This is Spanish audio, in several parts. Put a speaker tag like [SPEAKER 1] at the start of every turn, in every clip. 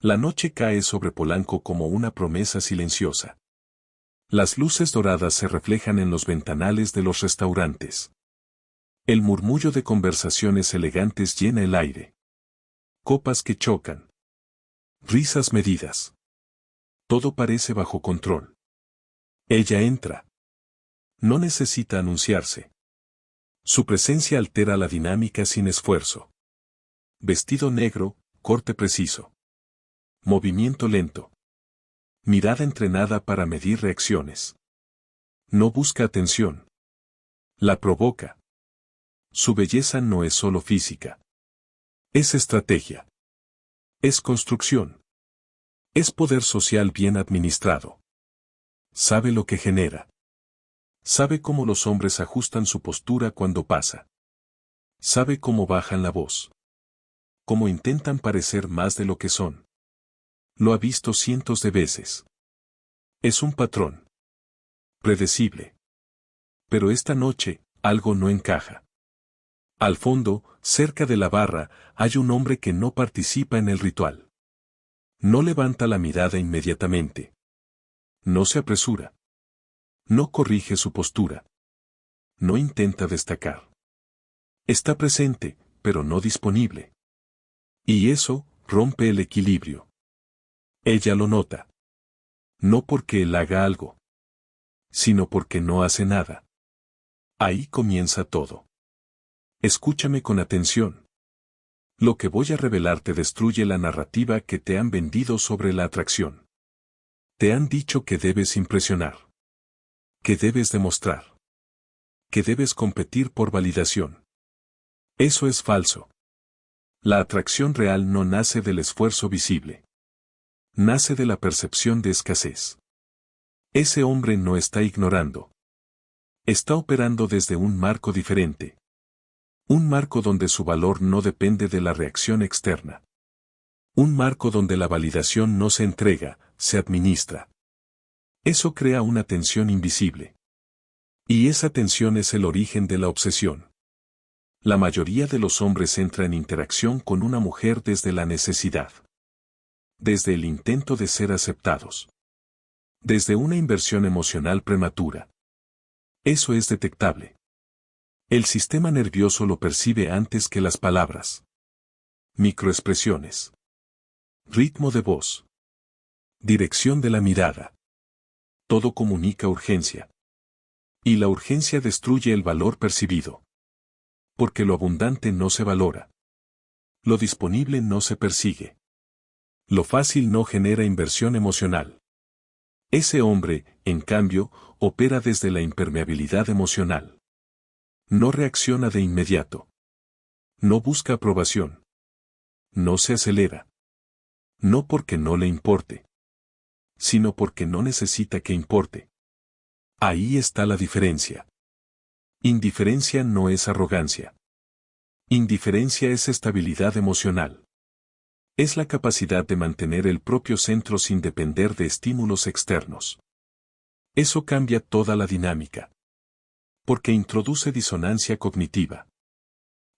[SPEAKER 1] La noche cae sobre Polanco como una promesa silenciosa. Las luces doradas se reflejan en los ventanales de los restaurantes. El murmullo de conversaciones elegantes llena el aire. Copas que chocan. Risas medidas. Todo parece bajo control. Ella entra. No necesita anunciarse. Su presencia altera la dinámica sin esfuerzo. Vestido negro, corte preciso. Movimiento lento. Mirada entrenada para medir reacciones. No busca atención. La provoca. Su belleza no es solo física. Es estrategia. Es construcción. Es poder social bien administrado. Sabe lo que genera. Sabe cómo los hombres ajustan su postura cuando pasa. Sabe cómo bajan la voz. Cómo intentan parecer más de lo que son. Lo ha visto cientos de veces. Es un patrón. Predecible. Pero esta noche, algo no encaja. Al fondo, cerca de la barra, hay un hombre que no participa en el ritual. No levanta la mirada inmediatamente. No se apresura. No corrige su postura. No intenta destacar. Está presente, pero no disponible. Y eso rompe el equilibrio. Ella lo nota. No porque él haga algo, sino porque no hace nada. Ahí comienza todo. Escúchame con atención. Lo que voy a revelarte destruye la narrativa que te han vendido sobre la atracción. Te han dicho que debes impresionar. Que debes demostrar. Que debes competir por validación. Eso es falso. La atracción real no nace del esfuerzo visible. Nace de la percepción de escasez. Ese hombre no está ignorando. Está operando desde un marco diferente. Un marco donde su valor no depende de la reacción externa. Un marco donde la validación no se entrega, se administra. Eso crea una tensión invisible. Y esa tensión es el origen de la obsesión. La mayoría de los hombres entra en interacción con una mujer desde la necesidad. Desde el intento de ser aceptados. Desde una inversión emocional prematura. Eso es detectable. El sistema nervioso lo percibe antes que las palabras. Microexpresiones. Ritmo de voz. Dirección de la mirada. Todo comunica urgencia. Y la urgencia destruye el valor percibido. Porque lo abundante no se valora. Lo disponible no se persigue. Lo fácil no genera inversión emocional. Ese hombre, en cambio, opera desde la impermeabilidad emocional. No reacciona de inmediato. No busca aprobación. No se acelera. No porque no le importe, sino porque no necesita que importe. Ahí está la diferencia. Indiferencia no es arrogancia. Indiferencia es estabilidad emocional. Es la capacidad de mantener el propio centro sin depender de estímulos externos. Eso cambia toda la dinámica. Porque introduce disonancia cognitiva.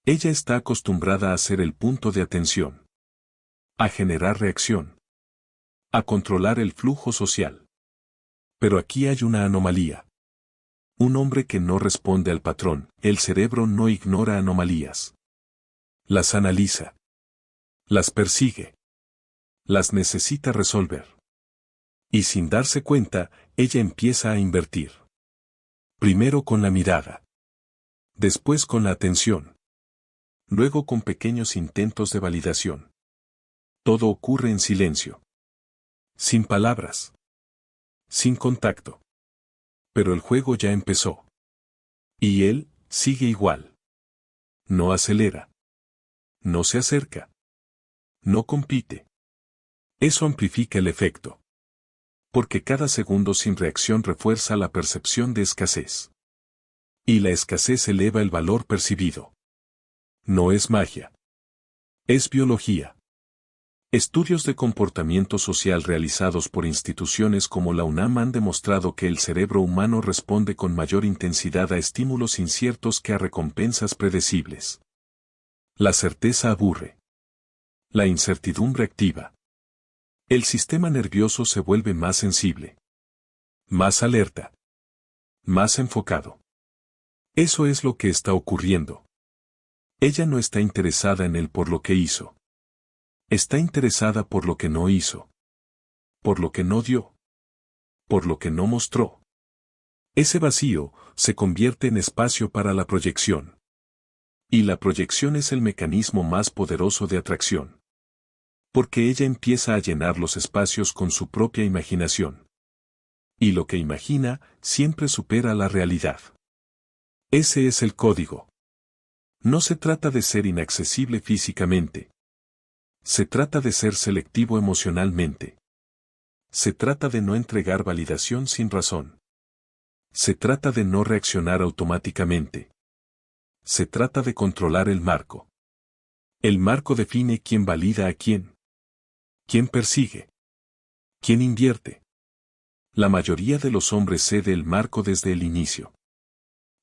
[SPEAKER 1] Ella está acostumbrada a ser el punto de atención. A generar reacción. A controlar el flujo social. Pero aquí hay una anomalía. Un hombre que no responde al patrón, el cerebro no ignora anomalías. Las analiza. Las persigue. Las necesita resolver. Y sin darse cuenta, ella empieza a invertir. Primero con la mirada. Después con la atención. Luego con pequeños intentos de validación. Todo ocurre en silencio. Sin palabras. Sin contacto. Pero el juego ya empezó. Y él, sigue igual. No acelera. No se acerca. No compite. Eso amplifica el efecto. Porque cada segundo sin reacción refuerza la percepción de escasez. Y la escasez eleva el valor percibido. No es magia. Es biología. Estudios de comportamiento social realizados por instituciones como la UNAM han demostrado que el cerebro humano responde con mayor intensidad a estímulos inciertos que a recompensas predecibles. La certeza aburre. La incertidumbre activa. El sistema nervioso se vuelve más sensible, más alerta, más enfocado. Eso es lo que está ocurriendo. Ella no está interesada en él por lo que hizo. Está interesada por lo que no hizo. Por lo que no dio. Por lo que no mostró. Ese vacío se convierte en espacio para la proyección. Y la proyección es el mecanismo más poderoso de atracción. Porque ella empieza a llenar los espacios con su propia imaginación. Y lo que imagina siempre supera la realidad. Ese es el código. No se trata de ser inaccesible físicamente. Se trata de ser selectivo emocionalmente. Se trata de no entregar validación sin razón. Se trata de no reaccionar automáticamente. Se trata de controlar el marco. El marco define quién valida a quién. Quién persigue. Quién invierte. La mayoría de los hombres cede el marco desde el inicio.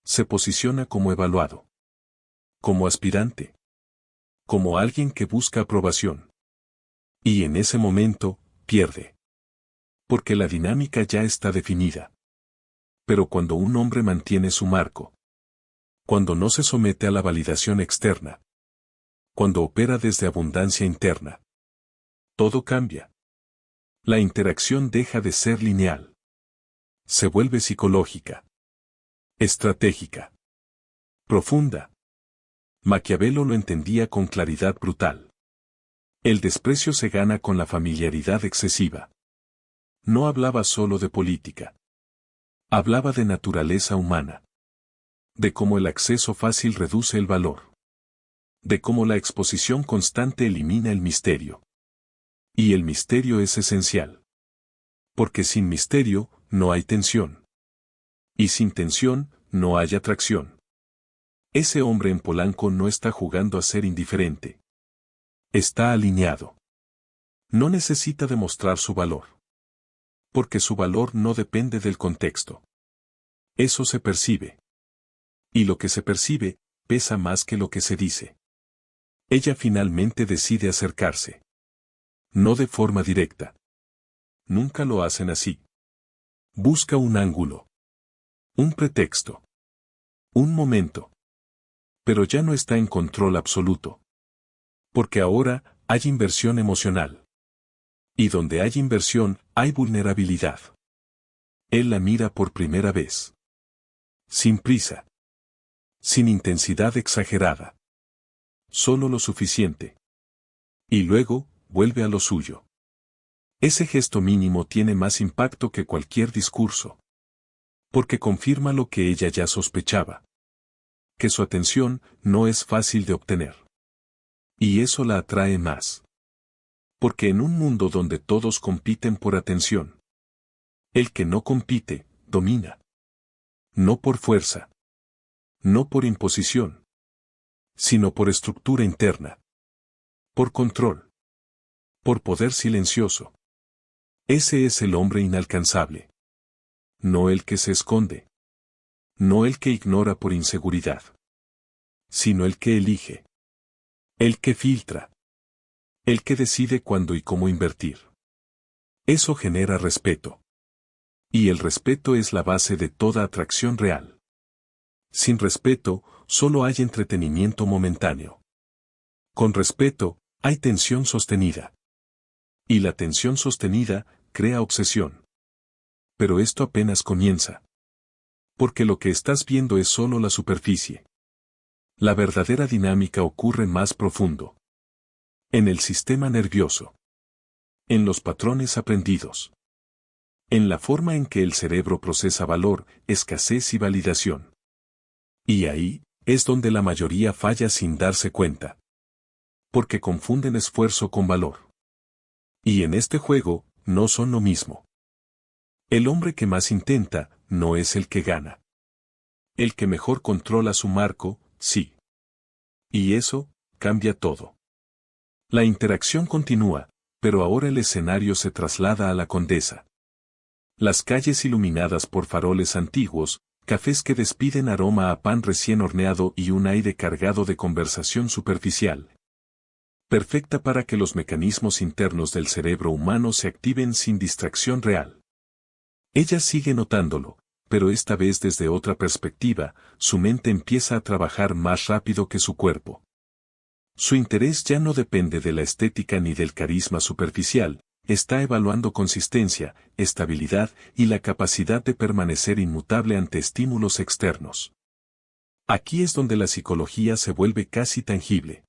[SPEAKER 1] Se posiciona como evaluado. Como aspirante. Como alguien que busca aprobación. Y en ese momento, pierde. Porque la dinámica ya está definida. Pero cuando un hombre mantiene su marco. Cuando no se somete a la validación externa. Cuando opera desde abundancia interna. Todo cambia. La interacción deja de ser lineal. Se vuelve psicológica. Estratégica. Profunda. Maquiavelo lo entendía con claridad brutal. El desprecio se gana con la familiaridad excesiva. No hablaba solo de política. Hablaba de naturaleza humana. De cómo el acceso fácil reduce el valor. De cómo la exposición constante elimina el misterio. Y el misterio es esencial. Porque sin misterio, no hay tensión. Y sin tensión, no hay atracción. Ese hombre en Polanco no está jugando a ser indiferente. Está alineado. No necesita demostrar su valor. Porque su valor no depende del contexto. Eso se percibe. Y lo que se percibe, pesa más que lo que se dice. Ella finalmente decide acercarse. No de forma directa. Nunca lo hacen así. Busca un ángulo. Un pretexto. Un momento. Pero ya no está en control absoluto. Porque ahora, hay inversión emocional. Y donde hay inversión, hay vulnerabilidad. Él la mira por primera vez. Sin prisa. Sin intensidad exagerada. Solo lo suficiente. Y luego, vuelve a lo suyo. Ese gesto mínimo tiene más impacto que cualquier discurso. Porque confirma lo que ella ya sospechaba. Que su atención no es fácil de obtener. Y eso la atrae más. Porque en un mundo donde todos compiten por atención, el que no compite, domina. No por fuerza. No por imposición. Sino por estructura interna. Por control. Por poder silencioso. Ese es el hombre inalcanzable. No el que se esconde. No el que ignora por inseguridad. Sino el que elige. El que filtra. El que decide cuándo y cómo invertir. Eso genera respeto. Y el respeto es la base de toda atracción real. Sin respeto, solo hay entretenimiento momentáneo. Con respeto, hay tensión sostenida. Y la tensión sostenida crea obsesión. Pero esto apenas comienza. Porque lo que estás viendo es solo la superficie. La verdadera dinámica ocurre más profundo. En el sistema nervioso. En los patrones aprendidos. En la forma en que el cerebro procesa valor, escasez y validación. Y ahí, es donde la mayoría falla sin darse cuenta. Porque confunden esfuerzo con valor. Y en este juego, no son lo mismo. El hombre que más intenta, no es el que gana. El que mejor controla su marco, sí. Y eso, cambia todo. La interacción continúa, pero ahora el escenario se traslada a la Condesa. Las calles iluminadas por faroles antiguos, cafés que despiden aroma a pan recién horneado y un aire cargado de conversación superficial. Perfecta para que los mecanismos internos del cerebro humano se activen sin distracción real. Ella sigue notándolo, pero esta vez desde otra perspectiva, su mente empieza a trabajar más rápido que su cuerpo. Su interés ya no depende de la estética ni del carisma superficial, está evaluando consistencia, estabilidad y la capacidad de permanecer inmutable ante estímulos externos. Aquí es donde la psicología se vuelve casi tangible.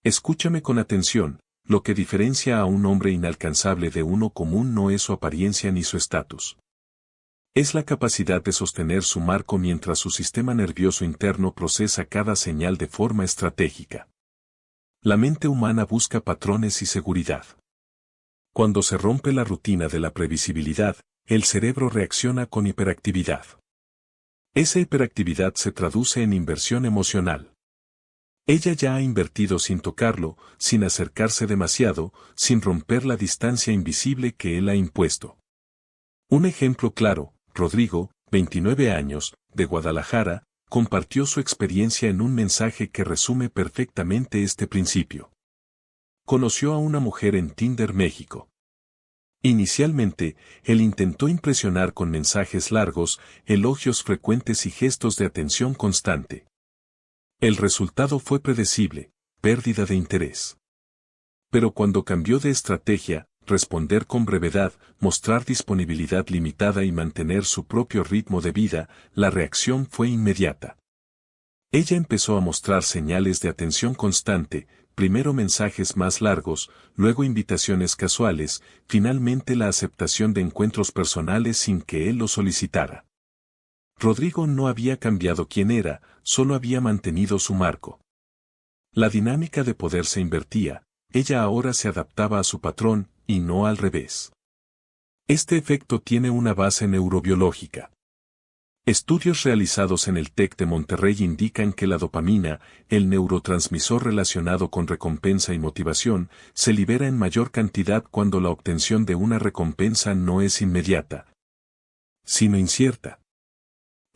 [SPEAKER 1] Escúchame con atención, lo que diferencia a un hombre inalcanzable de uno común no es su apariencia ni su estatus. Es la capacidad de sostener su marco mientras su sistema nervioso interno procesa cada señal de forma estratégica. La mente humana busca patrones y seguridad. Cuando se rompe la rutina de la previsibilidad, el cerebro reacciona con hiperactividad. Esa hiperactividad se traduce en inversión emocional. Ella ya ha invertido sin tocarlo, sin acercarse demasiado, sin romper la distancia invisible que él ha impuesto. Un ejemplo claro, Rodrigo, 29 años, de Guadalajara, compartió su experiencia en un mensaje que resume perfectamente este principio. Conoció a una mujer en Tinder México. Inicialmente, él intentó impresionar con mensajes largos, elogios frecuentes y gestos de atención constante. El resultado fue predecible, pérdida de interés. Pero cuando cambió de estrategia, responder con brevedad, mostrar disponibilidad limitada y mantener su propio ritmo de vida, la reacción fue inmediata. Ella empezó a mostrar señales de atención constante, primero mensajes más largos, luego invitaciones casuales, finalmente la aceptación de encuentros personales sin que él lo solicitara. Rodrigo no había cambiado quién era, solo había mantenido su marco. La dinámica de poder se invertía, ella ahora se adaptaba a su patrón, y no al revés. Este efecto tiene una base neurobiológica. Estudios realizados en el TEC de Monterrey indican que la dopamina, el neurotransmisor relacionado con recompensa y motivación, se libera en mayor cantidad cuando la obtención de una recompensa no es inmediata, sino incierta.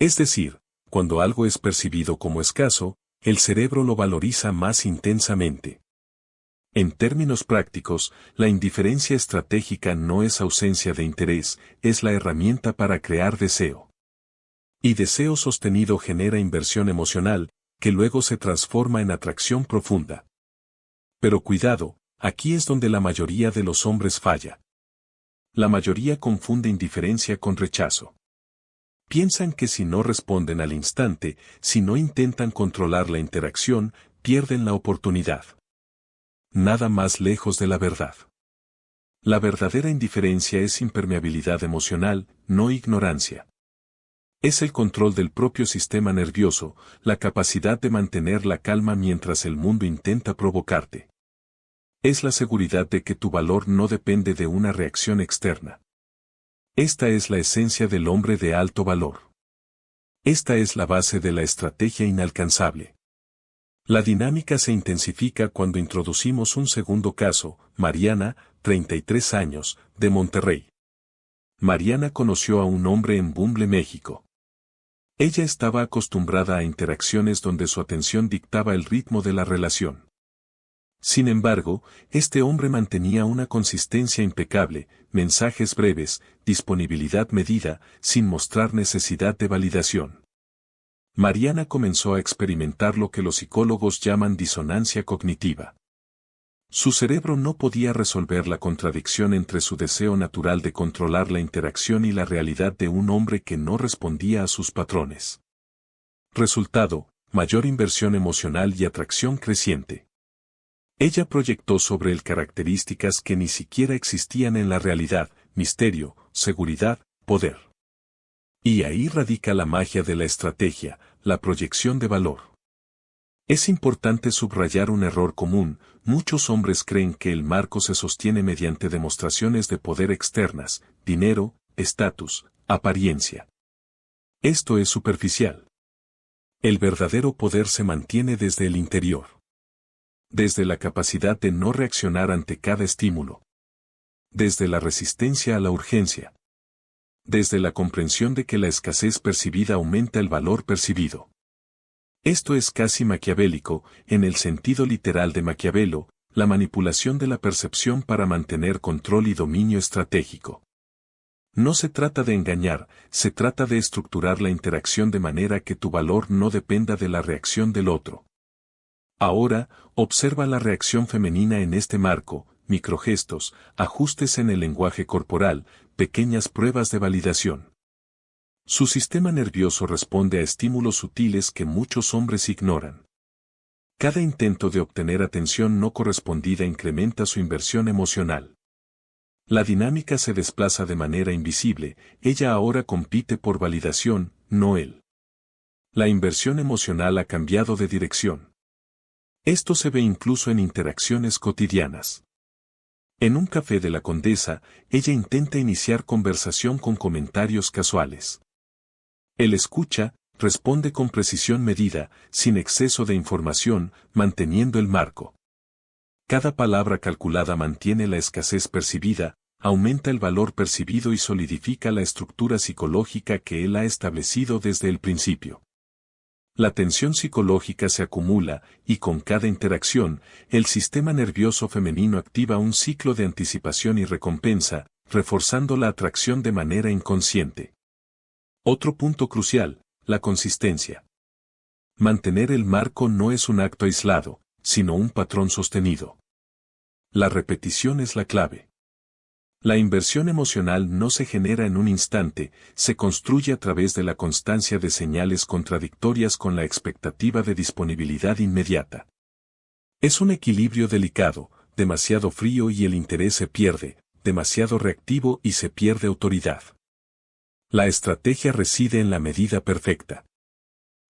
[SPEAKER 1] Es decir, cuando algo es percibido como escaso, el cerebro lo valoriza más intensamente. En términos prácticos, la indiferencia estratégica no es ausencia de interés, es la herramienta para crear deseo. Y deseo sostenido genera inversión emocional, que luego se transforma en atracción profunda. Pero cuidado, aquí es donde la mayoría de los hombres falla. La mayoría confunde indiferencia con rechazo. Piensan que si no responden al instante, si no intentan controlar la interacción, pierden la oportunidad. Nada más lejos de la verdad. La verdadera indiferencia es impermeabilidad emocional, no ignorancia. Es el control del propio sistema nervioso, la capacidad de mantener la calma mientras el mundo intenta provocarte. Es la seguridad de que tu valor no depende de una reacción externa. Esta es la esencia del hombre de alto valor. Esta es la base de la estrategia inalcanzable. La dinámica se intensifica cuando introducimos un segundo caso, Mariana, 33 años, de Monterrey. Mariana conoció a un hombre en Bumble, México. Ella estaba acostumbrada a interacciones donde su atención dictaba el ritmo de la relación. Sin embargo, este hombre mantenía una consistencia impecable, mensajes breves, disponibilidad medida, sin mostrar necesidad de validación. Mariana comenzó a experimentar lo que los psicólogos llaman disonancia cognitiva. Su cerebro no podía resolver la contradicción entre su deseo natural de controlar la interacción y la realidad de un hombre que no respondía a sus patrones. Resultado, mayor inversión emocional y atracción creciente. Ella proyectó sobre él características que ni siquiera existían en la realidad: misterio, seguridad, poder. Y ahí radica la magia de la estrategia, la proyección de valor. Es importante subrayar un error común: muchos hombres creen que el marco se sostiene mediante demostraciones de poder externas, dinero, estatus, apariencia. Esto es superficial. El verdadero poder se mantiene desde el interior. Desde la capacidad de no reaccionar ante cada estímulo. Desde la resistencia a la urgencia. Desde la comprensión de que la escasez percibida aumenta el valor percibido. Esto es casi maquiavélico, en el sentido literal de Maquiavelo: la manipulación de la percepción para mantener control y dominio estratégico. No se trata de engañar, se trata de estructurar la interacción de manera que tu valor no dependa de la reacción del otro. Ahora, observa la reacción femenina en este marco, microgestos, ajustes en el lenguaje corporal, pequeñas pruebas de validación. Su sistema nervioso responde a estímulos sutiles que muchos hombres ignoran. Cada intento de obtener atención no correspondida incrementa su inversión emocional. La dinámica se desplaza de manera invisible, ella ahora compite por validación, no él. La inversión emocional ha cambiado de dirección. Esto se ve incluso en interacciones cotidianas. En un café de la Condesa, ella intenta iniciar conversación con comentarios casuales. Él escucha, responde con precisión medida, sin exceso de información, manteniendo el marco. Cada palabra calculada mantiene la escasez percibida, aumenta el valor percibido y solidifica la estructura psicológica que él ha establecido desde el principio. La tensión psicológica se acumula, y con cada interacción, el sistema nervioso femenino activa un ciclo de anticipación y recompensa, reforzando la atracción de manera inconsciente. Otro punto crucial, la consistencia. Mantener el marco no es un acto aislado, sino un patrón sostenido. La repetición es la clave. La inversión emocional no se genera en un instante, se construye a través de la constancia de señales contradictorias con la expectativa de disponibilidad inmediata. Es un equilibrio delicado, demasiado frío y el interés se pierde, demasiado reactivo y se pierde autoridad. La estrategia reside en la medida perfecta.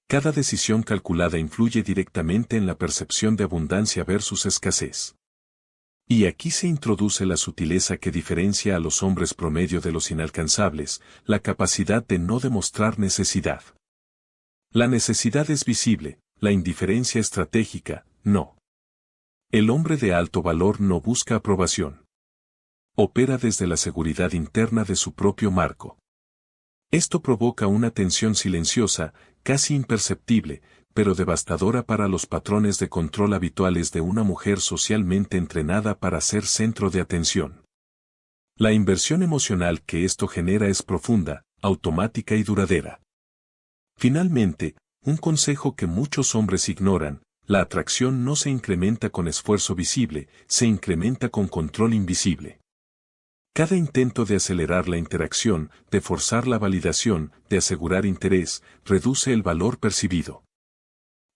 [SPEAKER 1] Cada decisión calculada influye directamente en la percepción de abundancia versus escasez. Y aquí se introduce la sutileza que diferencia a los hombres promedio de los inalcanzables, la capacidad de no demostrar necesidad. La necesidad es visible, la indiferencia estratégica, no. El hombre de alto valor no busca aprobación. Opera desde la seguridad interna de su propio marco. Esto provoca una tensión silenciosa, casi imperceptible, pero devastadora para los patrones de control habituales de una mujer socialmente entrenada para ser centro de atención. La inversión emocional que esto genera es profunda, automática y duradera. Finalmente, un consejo que muchos hombres ignoran, la atracción no se incrementa con esfuerzo visible, se incrementa con control invisible. Cada intento de acelerar la interacción, de forzar la validación, de asegurar interés, reduce el valor percibido.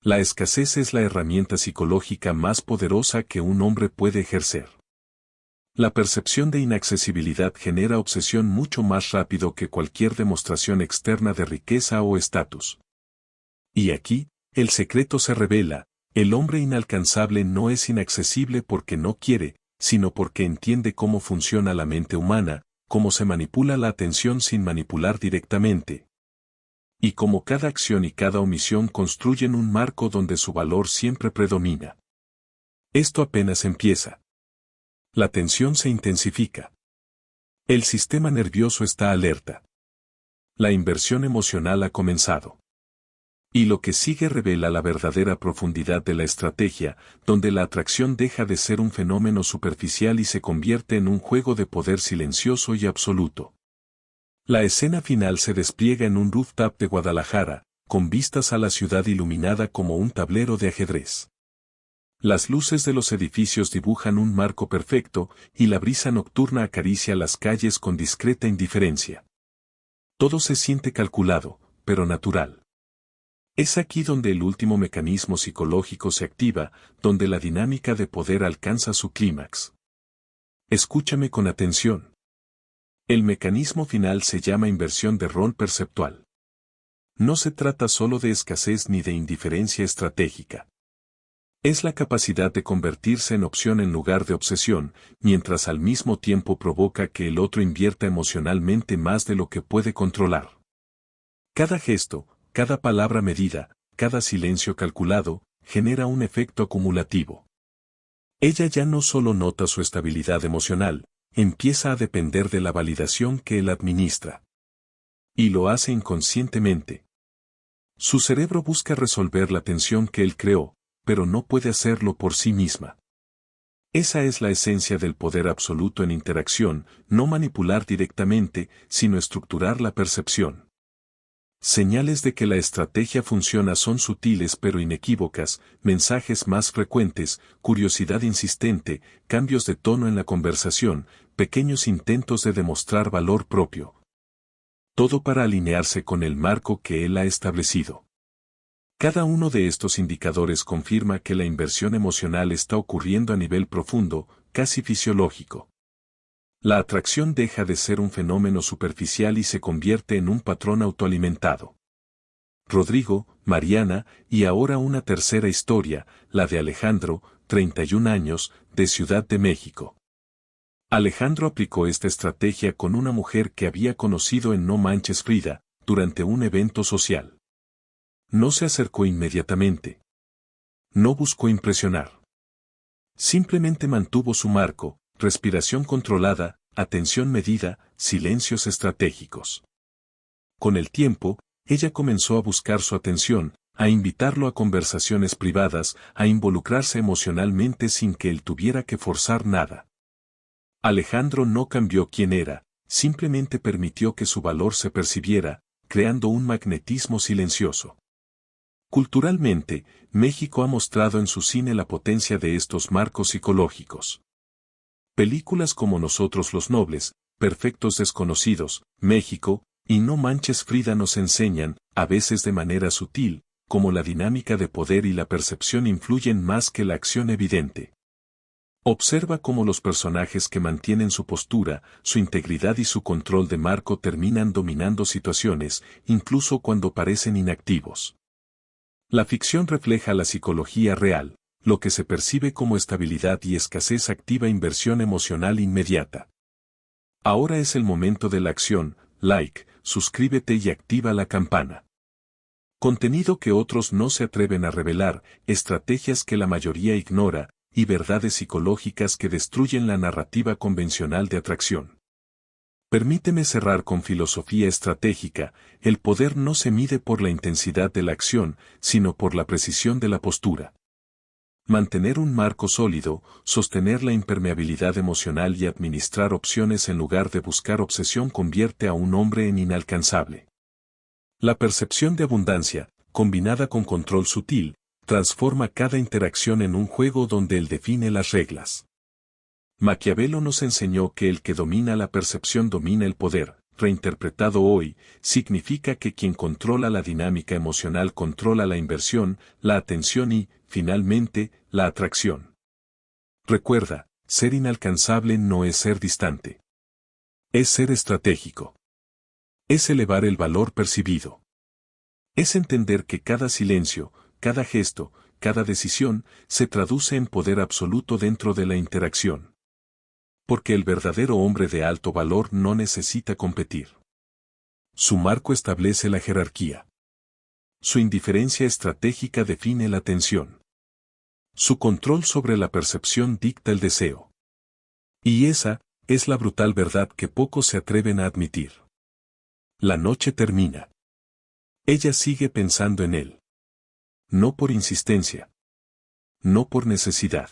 [SPEAKER 1] La escasez es la herramienta psicológica más poderosa que un hombre puede ejercer. La percepción de inaccesibilidad genera obsesión mucho más rápido que cualquier demostración externa de riqueza o estatus. Y aquí, el secreto se revela, el hombre inalcanzable no es inaccesible porque no quiere, sino porque entiende cómo funciona la mente humana, cómo se manipula la atención sin manipular directamente. Y cómo cada acción y cada omisión construyen un marco donde su valor siempre predomina. Esto apenas empieza. La tensión se intensifica. El sistema nervioso está alerta. La inversión emocional ha comenzado. Y lo que sigue revela la verdadera profundidad de la estrategia, donde la atracción deja de ser un fenómeno superficial y se convierte en un juego de poder silencioso y absoluto. La escena final se despliega en un rooftop de Guadalajara, con vistas a la ciudad iluminada como un tablero de ajedrez. Las luces de los edificios dibujan un marco perfecto, y la brisa nocturna acaricia las calles con discreta indiferencia. Todo se siente calculado, pero natural. Es aquí donde el último mecanismo psicológico se activa, donde la dinámica de poder alcanza su clímax. Escúchame con atención. El mecanismo final se llama inversión de rol perceptual. No se trata solo de escasez ni de indiferencia estratégica. Es la capacidad de convertirse en opción en lugar de obsesión, mientras al mismo tiempo provoca que el otro invierta emocionalmente más de lo que puede controlar. Cada gesto, cada palabra medida, cada silencio calculado, genera un efecto acumulativo. Ella ya no solo nota su estabilidad emocional, empieza a depender de la validación que él administra. Y lo hace inconscientemente. Su cerebro busca resolver la tensión que él creó, pero no puede hacerlo por sí misma. Esa es la esencia del poder absoluto en interacción, no manipular directamente, sino estructurar la percepción. Señales de que la estrategia funciona son sutiles pero inequívocas, mensajes más frecuentes, curiosidad insistente, cambios de tono en la conversación, pequeños intentos de demostrar valor propio. Todo para alinearse con el marco que él ha establecido. Cada uno de estos indicadores confirma que la inversión emocional está ocurriendo a nivel profundo, casi fisiológico. La atracción deja de ser un fenómeno superficial y se convierte en un patrón autoalimentado. Rodrigo, Mariana, y ahora una tercera historia, la de Alejandro, 31 años, de Ciudad de México. Alejandro aplicó esta estrategia con una mujer que había conocido en No Manches Frida, durante un evento social. No se acercó inmediatamente. No buscó impresionar. Simplemente mantuvo su marco, respiración controlada, atención medida, silencios estratégicos. Con el tiempo, ella comenzó a buscar su atención, a invitarlo a conversaciones privadas, a involucrarse emocionalmente sin que él tuviera que forzar nada. Alejandro no cambió quién era, simplemente permitió que su valor se percibiera, creando un magnetismo silencioso. Culturalmente, México ha mostrado en su cine la potencia de estos marcos psicológicos. Películas como Nosotros los Nobles, Perfectos Desconocidos, México, y No Manches Frida nos enseñan, a veces de manera sutil, cómo la dinámica de poder y la percepción influyen más que la acción evidente. Observa cómo los personajes que mantienen su postura, su integridad y su control de marco terminan dominando situaciones, incluso cuando parecen inactivos. La ficción refleja la psicología real, lo que se percibe como estabilidad y escasez activa inversión emocional inmediata. Ahora es el momento de la acción, like, suscríbete y activa la campana. Contenido que otros no se atreven a revelar, estrategias que la mayoría ignora, y verdades psicológicas que destruyen la narrativa convencional de atracción. Permíteme cerrar con filosofía estratégica, el poder no se mide por la intensidad de la acción, sino por la precisión de la postura. Mantener un marco sólido, sostener la impermeabilidad emocional y administrar opciones en lugar de buscar obsesión convierte a un hombre en inalcanzable. La percepción de abundancia, combinada con control sutil, transforma cada interacción en un juego donde él define las reglas. Maquiavelo nos enseñó que el que domina la percepción domina el poder. Reinterpretado hoy, significa que quien controla la dinámica emocional controla la inversión, la atención y, finalmente, la atracción. Recuerda, ser inalcanzable no es ser distante. Es ser estratégico. Es elevar el valor percibido. Es entender que cada silencio, cada gesto, cada decisión, se traduce en poder absoluto dentro de la interacción. Porque el verdadero hombre de alto valor no necesita competir. Su marco establece la jerarquía. Su indiferencia estratégica define la tensión. Su control sobre la percepción dicta el deseo. Y esa es la brutal verdad que pocos se atreven a admitir. La noche termina. Ella sigue pensando en él. No por insistencia. No por necesidad.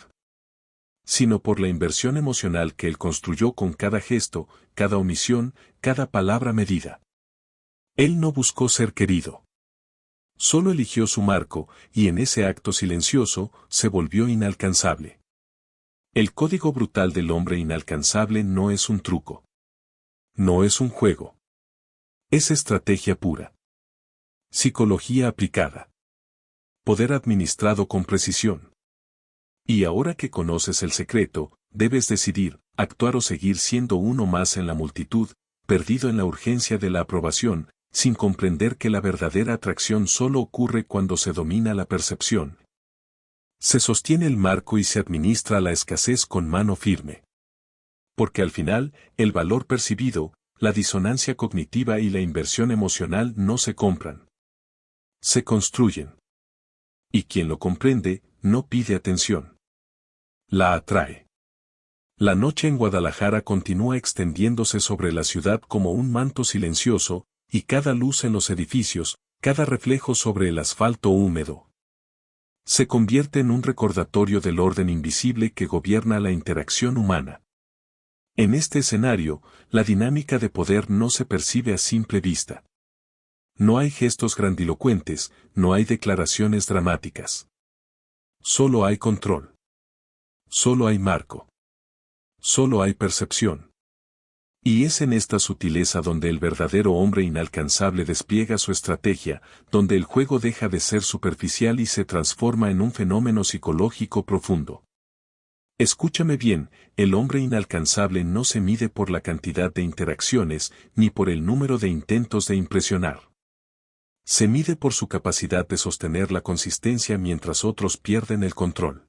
[SPEAKER 1] Sino por la inversión emocional que él construyó con cada gesto, cada omisión, cada palabra medida. Él no buscó ser querido. Solo eligió su marco, y en ese acto silencioso, se volvió inalcanzable. El código brutal del hombre inalcanzable no es un truco. No es un juego. Es estrategia pura. Psicología aplicada. Poder administrado con precisión. Y ahora que conoces el secreto, debes decidir, actuar o seguir siendo uno más en la multitud, perdido en la urgencia de la aprobación, sin comprender que la verdadera atracción solo ocurre cuando se domina la percepción. Se sostiene el marco y se administra la escasez con mano firme. Porque al final, el valor percibido, la disonancia cognitiva y la inversión emocional no se compran. Se construyen. Y quien lo comprende, no pide atención. La atrae. La noche en Guadalajara continúa extendiéndose sobre la ciudad como un manto silencioso, y cada luz en los edificios, cada reflejo sobre el asfalto húmedo. Se convierte en un recordatorio del orden invisible que gobierna la interacción humana. En este escenario, la dinámica de poder no se percibe a simple vista. No hay gestos grandilocuentes, no hay declaraciones dramáticas. Solo hay control. Solo hay marco. Solo hay percepción. Y es en esta sutileza donde el verdadero hombre inalcanzable despliega su estrategia, donde el juego deja de ser superficial y se transforma en un fenómeno psicológico profundo. Escúchame bien, el hombre inalcanzable no se mide por la cantidad de interacciones, ni por el número de intentos de impresionar. Se mide por su capacidad de sostener la consistencia mientras otros pierden el control.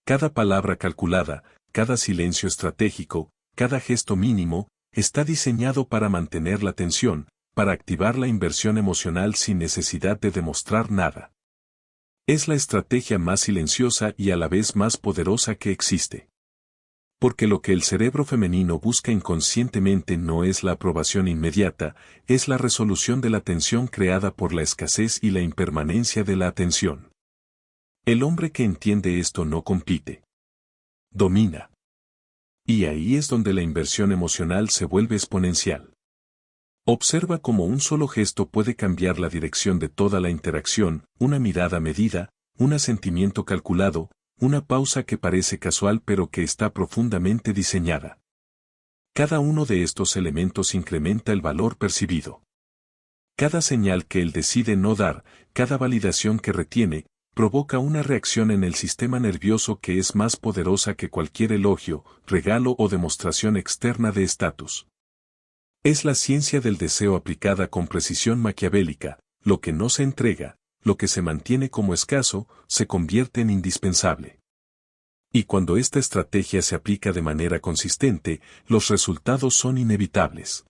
[SPEAKER 1] Cada palabra calculada, cada silencio estratégico, cada gesto mínimo, está diseñado para mantener la tensión, para activar la inversión emocional sin necesidad de demostrar nada. Es la estrategia más silenciosa y a la vez más poderosa que existe. Porque lo que el cerebro femenino busca inconscientemente no es la aprobación inmediata, es la resolución de la tensión creada por la escasez y la impermanencia de la atención. El hombre que entiende esto no compite. Domina. Y ahí es donde la inversión emocional se vuelve exponencial. Observa cómo un solo gesto puede cambiar la dirección de toda la interacción, una mirada medida, un asentimiento calculado, una pausa que parece casual pero que está profundamente diseñada. Cada uno de estos elementos incrementa el valor percibido. Cada señal que él decide no dar, cada validación que retiene, provoca una reacción en el sistema nervioso que es más poderosa que cualquier elogio, regalo o demostración externa de estatus. Es la ciencia del deseo aplicada con precisión maquiavélica, lo que no se entrega, lo que se mantiene como escaso, se convierte en indispensable. Y cuando esta estrategia se aplica de manera consistente, los resultados son inevitables.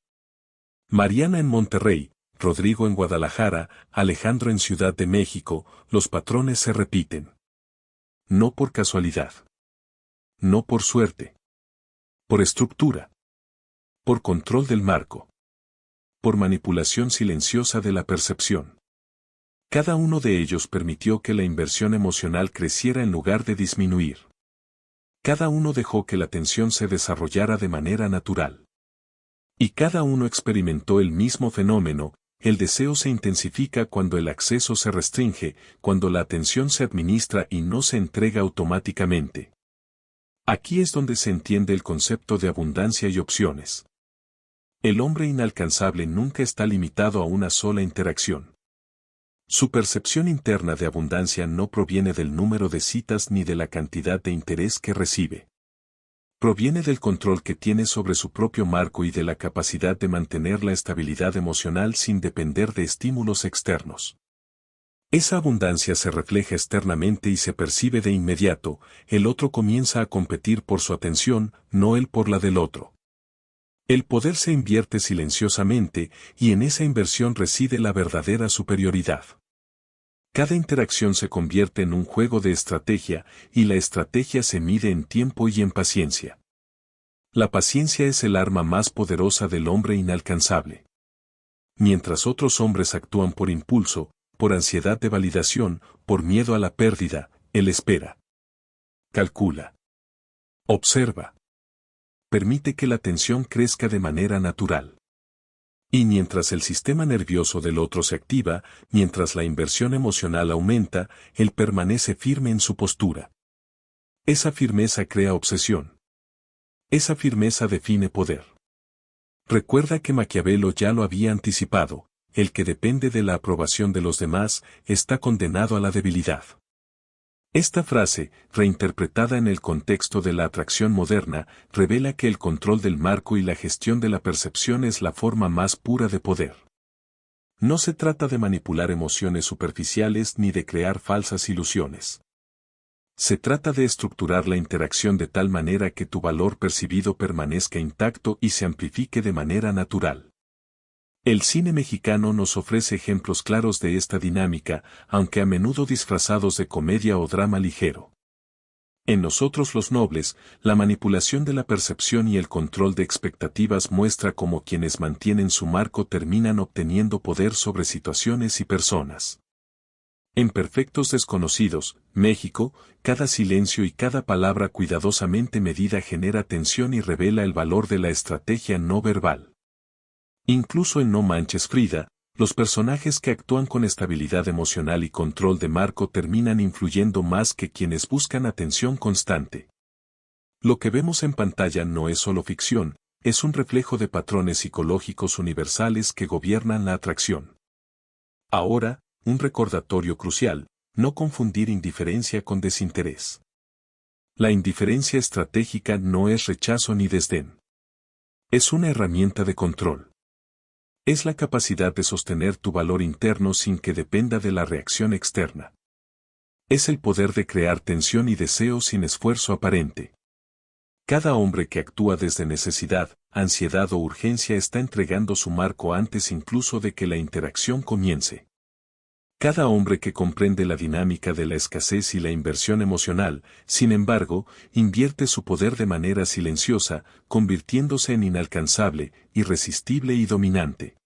[SPEAKER 1] Mariana en Monterrey, Rodrigo en Guadalajara, Alejandro en Ciudad de México, los patrones se repiten. No por casualidad. No por suerte. Por estructura. Por control del marco. Por manipulación silenciosa de la percepción. Cada uno de ellos permitió que la inversión emocional creciera en lugar de disminuir. Cada uno dejó que la tensión se desarrollara de manera natural. Y cada uno experimentó el mismo fenómeno. El deseo se intensifica cuando el acceso se restringe, cuando la atención se administra y no se entrega automáticamente. Aquí es donde se entiende el concepto de abundancia y opciones. El hombre inalcanzable nunca está limitado a una sola interacción. Su percepción interna de abundancia no proviene del número de citas ni de la cantidad de interés que recibe. Proviene del control que tiene sobre su propio marco y de la capacidad de mantener la estabilidad emocional sin depender de estímulos externos. Esa abundancia se refleja externamente y se percibe de inmediato, el otro comienza a competir por su atención, no él por la del otro. El poder se invierte silenciosamente, y en esa inversión reside la verdadera superioridad. Cada interacción se convierte en un juego de estrategia, y la estrategia se mide en tiempo y en paciencia. La paciencia es el arma más poderosa del hombre inalcanzable. Mientras otros hombres actúan por impulso, por ansiedad de validación, por miedo a la pérdida, él espera. Calcula. Observa. Permite que la tensión crezca de manera natural. Y mientras el sistema nervioso del otro se activa, mientras la inversión emocional aumenta, él permanece firme en su postura. Esa firmeza crea obsesión. Esa firmeza define poder. Recuerda que Maquiavelo ya lo había anticipado, el que depende de la aprobación de los demás, está condenado a la debilidad. Esta frase, reinterpretada en el contexto de la atracción moderna, revela que el control del marco y la gestión de la percepción es la forma más pura de poder. No se trata de manipular emociones superficiales ni de crear falsas ilusiones. Se trata de estructurar la interacción de tal manera que tu valor percibido permanezca intacto y se amplifique de manera natural. El cine mexicano nos ofrece ejemplos claros de esta dinámica, aunque a menudo disfrazados de comedia o drama ligero. En Nosotros los Nobles, la manipulación de la percepción y el control de expectativas muestra cómo quienes mantienen su marco terminan obteniendo poder sobre situaciones y personas. En Perfectos Desconocidos, México, cada silencio y cada palabra cuidadosamente medida genera tensión y revela el valor de la estrategia no verbal. Incluso en No Manches Frida, los personajes que actúan con estabilidad emocional y control de marco terminan influyendo más que quienes buscan atención constante. Lo que vemos en pantalla no es solo ficción, es un reflejo de patrones psicológicos universales que gobiernan la atracción. Ahora, un recordatorio crucial, no confundir indiferencia con desinterés. La indiferencia estratégica no es rechazo ni desdén. Es una herramienta de control. Es la capacidad de sostener tu valor interno sin que dependa de la reacción externa. Es el poder de crear tensión y deseo sin esfuerzo aparente. Cada hombre que actúa desde necesidad, ansiedad o urgencia está entregando su marco antes incluso de que la interacción comience. Cada hombre que comprende la dinámica de la escasez y la inversión emocional, sin embargo, invierte su poder de manera silenciosa, convirtiéndose en inalcanzable, irresistible y dominante.